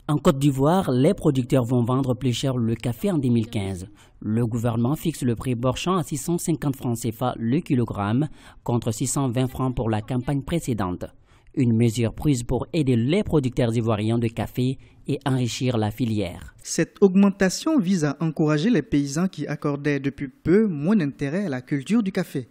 En Côte d'Ivoire, les producteurs vont vendre plus cher le café en 2015. Le gouvernement fixe le prix Borchamp à 650 francs CFA le kilogramme, contre 620 francs pour la campagne précédente. Une mesure prise pour aider les producteurs ivoiriens de café et enrichir la filière. Cette augmentation vise à encourager les paysans qui accordaient depuis peu moins d'intérêt à la culture du café.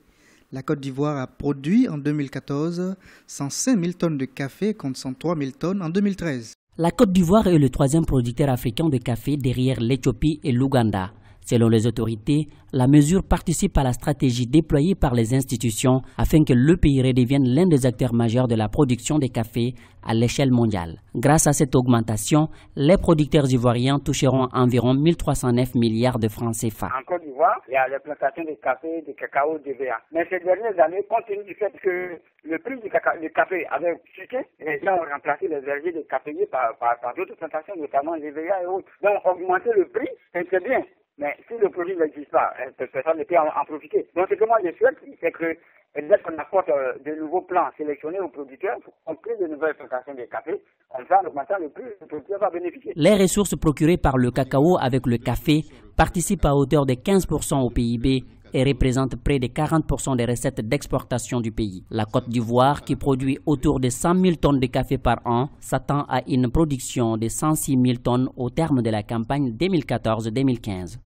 La Côte d'Ivoire a produit en 2014 105 000 tonnes de café contre 103 000 tonnes en 2013. La Côte d'Ivoire est le troisième producteur africain de café derrière l'Éthiopie et l'Ouganda. Selon les autorités, la mesure participe à la stratégie déployée par les institutions afin que le pays redevienne l'un des acteurs majeurs de la production de café à l'échelle mondiale. Grâce à cette augmentation, les producteurs ivoiriens toucheront environ 1309 milliards de francs CFA. En Côte d'Ivoire, il y a les plantations de café, de cacao, de verre. Mais ces dernières années, compte tenu du fait que le prix du café avait chuté, les gens ont remplacé les vergers de caféiers par d'autres plantations, notamment les verres et autres. Donc augmenter le prix, c'est bien. Mais si le produit n'existe pas, personne ne peut en profiter. Donc ce que moi je souhaite, c'est que peut-être qu'on apporte de nouveaux plans sélectionnés aux producteurs pour qu'on crée de nouvelles plantations de café. Comme ça, en augmentant le prix, le producteur va bénéficier. Les ressources procurées par le cacao avec le café participent à hauteur de 15% au PIB et représentent près de 40% des recettes d'exportation du pays. La Côte d'Ivoire, qui produit autour de 100 000 tonnes de café par an, s'attend à une production de 106 000 tonnes au terme de la campagne 2014-2015.